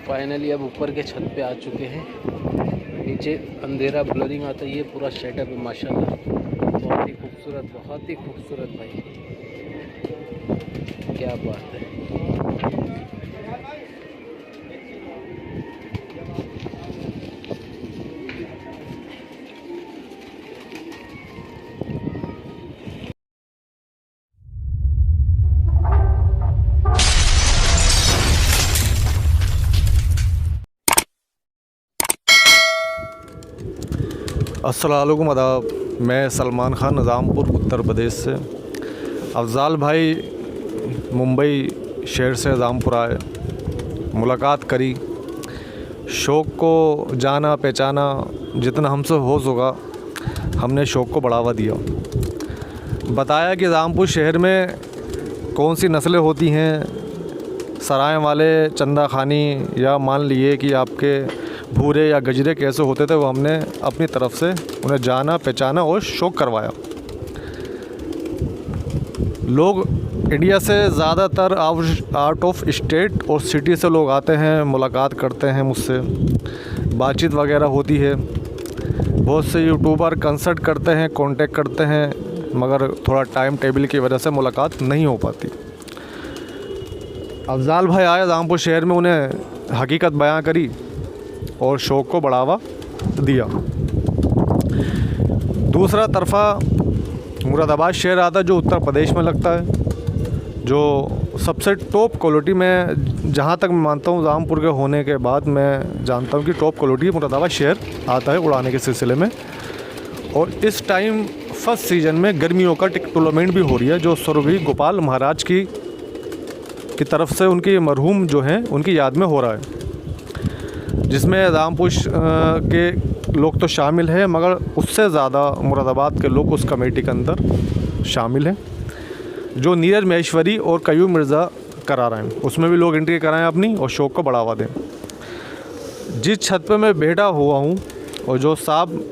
Finally अब ऊपर के छत पे आ चुके हैं। नीचे अंधेरा ब्लरिंग आता है। ये पूरा सेटअप है माशाल्लाह, बहुत ही खूबसूरत भाई, क्या बात है। अस्सलाम वालेकुम आदाब। मैं सलमान ख़ान निज़ामपुर उत्तर प्रदेश से। अफ़ज़ाल भाई मुंबई शहर से निज़ामपुर आए, मुलाकात करी, शौक़ को जाना पहचाना, जितना हमसे हो सका हमने शौक़ को बढ़ावा दिया। बताया कि निज़ामपुर शहर में कौन सी नस्लें होती हैं, सराय वाले, चंदा खानी, या मान लिए कि आपके भूरे या गजरे कैसे होते थे, वो हमने अपनी तरफ से उन्हें जाना पहचाना और शौक़ करवाया। लोग इंडिया से ज़्यादातर आउट ऑफ स्टेट और सिटी से लोग आते हैं, मुलाकात करते हैं मुझसे, बातचीत वगैरह होती है। बहुत से यूट्यूबर कंसल्ट करते हैं, कांटेक्ट करते हैं, मगर थोड़ा टाइम टेबल की वजह से मुलाकात नहीं हो पाती। अफ़ज़ाल भाई आए निज़ामपुर शहर में, उन्हें हकीकत बयां करी और शौक़ को बढ़ावा दिया। दूसरा तरफ़ा मुरादाबाद शहर आता है जो उत्तर प्रदेश में लगता है, जो सबसे टॉप क्वालिटी में, जहाँ तक मैं मानता हूँ निज़ामपुर के होने के बाद मैं जानता हूँ कि टॉप क्वालिटी मुरादाबाद शहर आता है उड़ाने के सिलसिले में। और इस टाइम फर्स्ट सीज़न में गर्मियों का टूर्नामेंट भी हो रही है, जो स्वर्गीय गोपाल महाराज की तरफ से उनकी मरहूम जो हैं उनकी याद में हो रहा है, जिसमें निज़ामपुर के लोग तो शामिल हैं, मगर उससे ज़्यादा मुरादाबाद के लोग उस कमेटी के अंदर शामिल हैं, जो नीरज महेश्वरी और कयूम मिर्ज़ा करा रहे हैं। उसमें भी लोग एंट्री कराएं अपनी और शौक़ को बढ़ावा दें। जिस छत पे मैं बैठा हुआ हूँ और जो साहब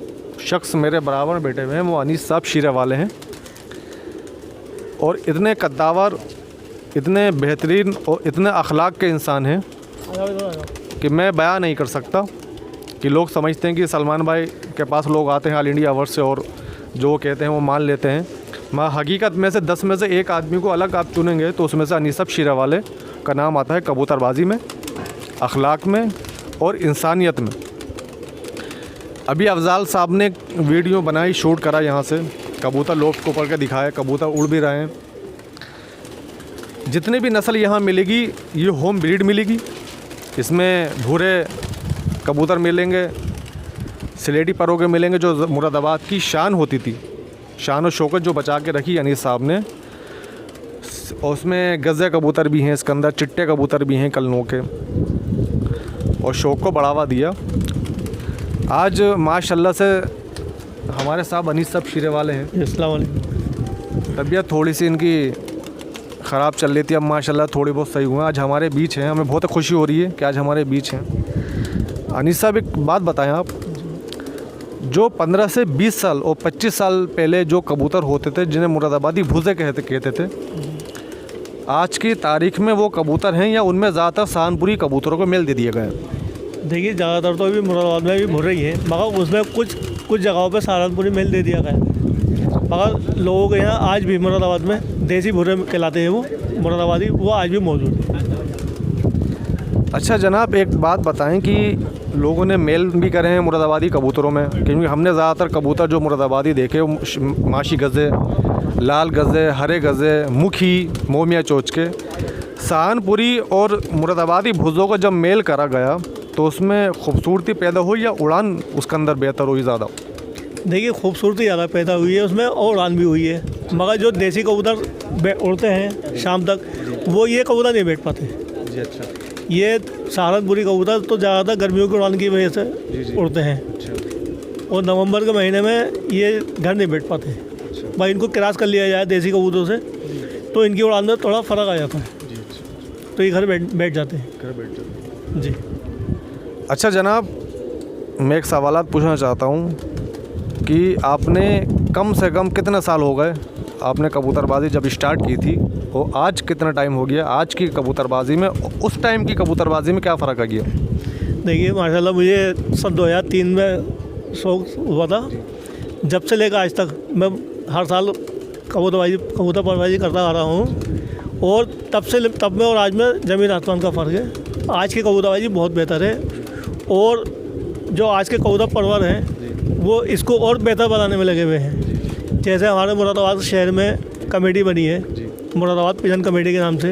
शख्स मेरे बराबर बैठे हुए हैं, वो अनीस साहब शीरे वाले हैं, और इतने कद्दावर, इतने बेहतरीन और इतने अखलाक के इंसान हैं कि मैं बयान नहीं कर सकता। कि लोग समझते हैं कि सलमान भाई के पास लोग आते हैं ऑल इंडिया अवार्ड से और जो वो कहते हैं वो मान लेते हैं। मैं हकीकत में से 10 में से एक आदमी को अलग आप चुनेंगे तो उसमें से अनीस शीरा वाले का नाम आता है, कबूतरबाजी में, अखलाक में और इंसानियत में। अभी अफ़ज़ाल साहब ने वीडियो बनाई, शूट करा, यहाँ से कबूतर लोफ्ट को ऊपर के दिखाया, कबूतर उड़ भी रहे हैं। जितनी भी नस्ल यहाँ मिलेगी ये होम ब्रीड मिलेगी। इसमें भूरे कबूतर मिलेंगे, सिलेटी परों के मिलेंगे, जो मुरादाबाद की शान होती थी, शान और शौकत जो बचा के रखी अनीस साहब ने। और उसमें गज़े कबूतर भी हैं, इसके अंदर चिट्टे कबूतर भी हैं कलनों के, और शौक़ को बढ़ावा दिया। आज माशाल्लाह से हमारे साहब अनीस साहब शीरे वाले हैं। अस्सलाम वालेकुम। तबीयत थोड़ी सी इनकी ख़राब चल रही थी, अब माशाल्लाह थोड़ी बहुत सही हुए। आज हमारे बीच हैं, हमें बहुत खुशी हो रही है कि आज हमारे बीच हैं। अनीस साहब एक बात बताएं आप, जो 15 से 20 साल और 25 साल पहले जो कबूतर होते थे जिन्हें मुरादाबादी भूसे कहते थे, आज की तारीख में वो कबूतर हैं या उनमें ज़्यादातर सहारनपुरी कबूतरों को मेल दे दिए गए? देखिए, ज़्यादातर तो अभी मुरादाबाद में भी भूरे ही है, मगर उसमें कुछ जगहों पे सहारनपुरी मेल दे दिया गया। मगर लोगों के यहाँ आज भी मुरादाबाद में देसी भूरे कहलाते हैं, वो मुरादाबादी, वो आज भी मौजूद है। अच्छा जनाब, एक बात बताएं कि लोगों ने मेल भी करे हैं मुरादाबादी कबूतरों में, क्योंकि हमने ज़्यादातर कबूतर जो मुरादाबादी देखे, माशी गज़े, लाल गज़े, हरे गज़े, मुखी, मोमिया चोच के। सहारनपुरी और मुरादाबादी भुज़ों का जब मेल करा गया तो उसमें खूबसूरती पैदा हुई या उड़ान उसके अंदर बेहतर हुई ज़्यादा? देखिए, खूबसूरती ज़्यादा पैदा हुई है उसमें और उड़ान भी हुई है, मगर जो देसी कबूतर उड़ते हैं शाम तक, वो ये कबूतर नहीं बैठ पाते जी। अच्छा, ये सहारनपुरी कबूतर तो ज़्यादातर गर्मियों की उड़ान की वजह से उड़ते हैं। अच्छा। और नवंबर के महीने में ये घर नहीं बैठ पाते। अच्छा। भाई इनको क्रॉस कर लिया जाए देसी कबूतरों से तो इनकी उड़ान में थोड़ा फ़र्क आ जाता है। जी। अच्छा। तो ये घर बैठ जाते हैं। घर बैठ जाते हैं जी। अच्छा जनाब, मैं एक सवालात पूछना चाहता हूँ कि आपने कम से कम कितने साल हो गए आपने कबूतरबाजी जब स्टार्ट की थी और आज कितना टाइम हो गया, आज की कबूतरबाजी में उस टाइम की कबूतरबाजी में क्या फ़र्क आ गया? देखिए माशाल्लाह, मुझे सन 2003 में शौक हुआ था। जब से लेकर आज तक मैं हर साल कबूतर परवाजी करता आ रहा हूँ, और तब में और आज में ज़मीन आसमान का फ़र्क है। आज की कबूतरबाजी बहुत बेहतर है, और जो आज के कबूतर परवर हैं वो इसको और बेहतर बनाने में लगे हुए हैं। जैसे हमारे मुरादाबाद शहर में कमेटी बनी है, मुरादाबाद पिजन कमेटी के नाम से।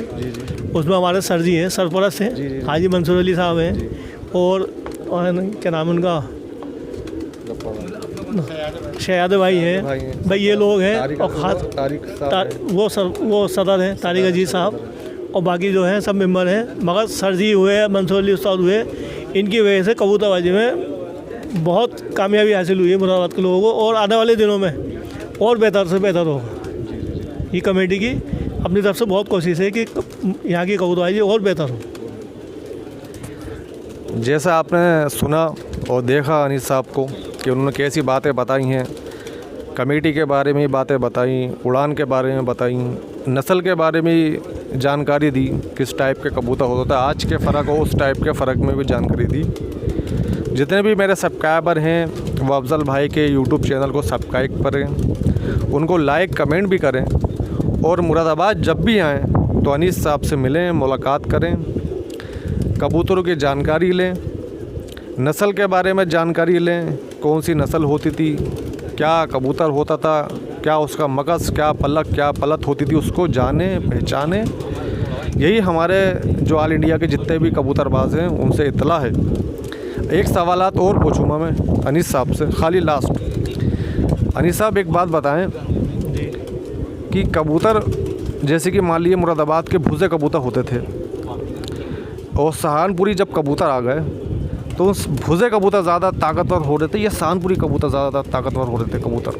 उसमें हमारे सर जी हैं, सरपरस्त हैं, हाजी मंसूर अली साहब हैं, और क्या नाम है उनका, शयाद भाई हैं भाई, ये लोग हैं। और ख़ास वो सदर हैं तारिक अजीज़ साहब, और बाकी जो हैं सब मेंबर हैं। मगर सर जी हुए, मंसूर अली उस्ताद हुए, इनकी वजह से कबूतरबाजी में बहुत कामयाबी हासिल हुई है मुरादाबाद के लोगों को, और आने वाले दिनों में और बेहतर से बेहतर होगा। ये कमेटी की अपनी तरफ से बहुत कोशिश है कि यहाँ की कबूतरबाजी और बेहतर हो। जैसा आपने सुना और देखा अनीस साहब को कि उन्होंने कैसी बातें बताई हैं, कमेटी के बारे में बातें बताई, उड़ान के बारे में बताई, नस्ल के बारे में जानकारी दी, किस टाइप के कबूतर होता है, आज के फ़र्क हो उस टाइप के फ़र्क में भी जानकारी दी। जितने भी मेरे सब्सक्राइबर हैं वो अफजल भाई के यूट्यूब चैनल को सब्सक्राइब करें, उनको लाइक कमेंट भी करें, और मुरादाबाद जब भी आएँ तो अनीस साहब से मिलें, मुलाकात करें, कबूतरों की जानकारी लें, नस्ल के बारे में जानकारी लें, कौन सी नस्ल होती थी, क्या कबूतर होता था, क्या उसका मगज़, क्या पलक, क्या पलत होती थी, उसको जाने पहचाने। यही हमारे जो ऑल इंडिया के जितने भी कबूतरबाज हैं उनसे इत्तला है। एक सवालात और पूछूँगा मैं अनीस साहब से, खाली लास्ट। अनीस साहब एक बात बताएं कि कबूतर जैसे कि मान लीजिए मुरादाबाद के भूसे कबूतर होते थे, और सहारनपुरी जब कबूतर आ गए तो उस भूसे कबूतर ज़्यादा ताकतवर हो रहे थे या सहारनपुरी कबूतर ज़्यादा ताकतवर हो रहे थे कबूतर?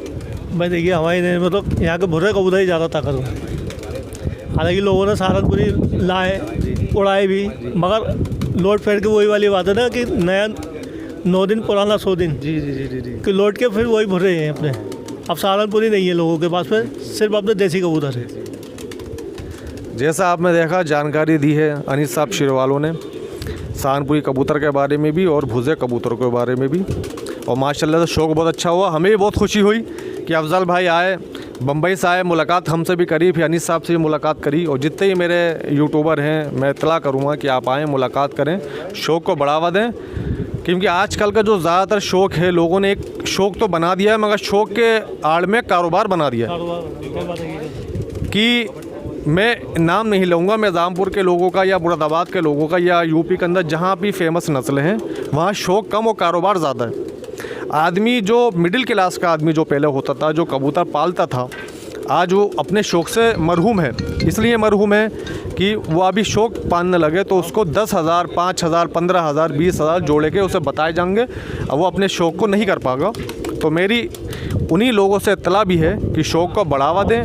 भाई देखिए, हमारे नज़र में तो यहाँ के भुर्रे कबूतर ही ज़्यादा ताकतवर है। हालांकि लोगों ने सहारनपुरी लाए, उड़ाए भी, मगर लौट फेर के वही वाली बात है ना कि नया 9 दिन पुराना 100 दिन। जी जी जी जी कि लौट के फिर वही भुर्रे हैं अपने। अब सहारनपुरी नहीं है लोगों के पास, में सिर्फ अपने देसी कबूतर है। जैसा आपने देखा, जानकारी दी है अनीस साहब शिरवालों ने सहारनपुरी कबूतर के बारे में भी और भुजे कबूतरों के बारे में भी, और माशाल्लाह से शौक़ बहुत अच्छा हुआ। हमें भी बहुत खुशी हुई कि अफजल भाई आए, बम्बई से आए, मुलाकात हमसे भी करी, फिर अनीस साहब से भी मुलाकात करी। और जितने ही मेरे यूट्यूबर हैं मैं इत्तला करूँगा कि आप आएँ, मुलाकात करें, शौक़ को बढ़ावा दें, क्योंकि आजकल का जो ज़्यादातर शौक़ है, लोगों ने एक शौक़ तो बना दिया है मगर शौक़ के आड़ में कारोबार बना दिया कि मैं नाम नहीं लूँगा, मैं रामपुर के लोगों का या मुरादाबाद के लोगों का या यूपी के अंदर जहाँ भी फेमस नस्लें हैं वहाँ शौक़ कम और कारोबार ज़्यादा है। आदमी जो मिडिल क्लास का आदमी जो पहले होता था, जो कबूतर पालता था, आज वो अपने शौक़ से मरहूम है। इसलिए मरहूम है कि वो अभी शौक़ पालने लगे तो उसको 10,000, 5,000, 15,000, 20,000 जोड़े के उसे बताए जाएंगे, अब वो अपने शौक़ को नहीं कर पाएगा। तो मेरी उन्हीं लोगों से इत्तला भी है कि शौक़ को बढ़ावा दें,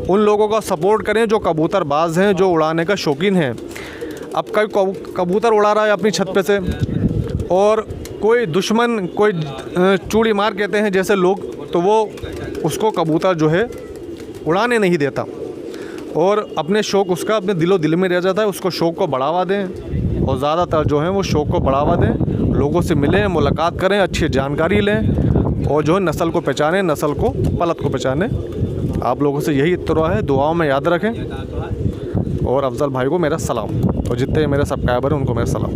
उन लोगों का सपोर्ट करें जो कबूतरबाज हैं, जो उड़ाने का शौकीन हैं। अब कोई कबूतर उड़ा रहा है अपनी छत पे से, और कोई दुश्मन, कोई चूड़ी मार कहते हैं जैसे लोग, तो वो उसको कबूतर जो है उड़ाने नहीं देता, और अपने शौक़ उसका अपने दिलो दिल में रह जाता है। उसको शौक़ को बढ़ावा दें, और ज़्यादातर जो है वो शौक़ को बढ़ावा दें, लोगों से मिलें, मुलाकात करें, अच्छी जानकारी लें, और जो है नस्ल को पहचानें, नस्ल को, पलत को पहचानें। आप लोगों से यही इत्तरा है, दुआओं में याद रखें, और अफजल भाई को मेरा सलाम, और जितने मेरे सब्सक्राइबर हैं उनको मेरा सलाम।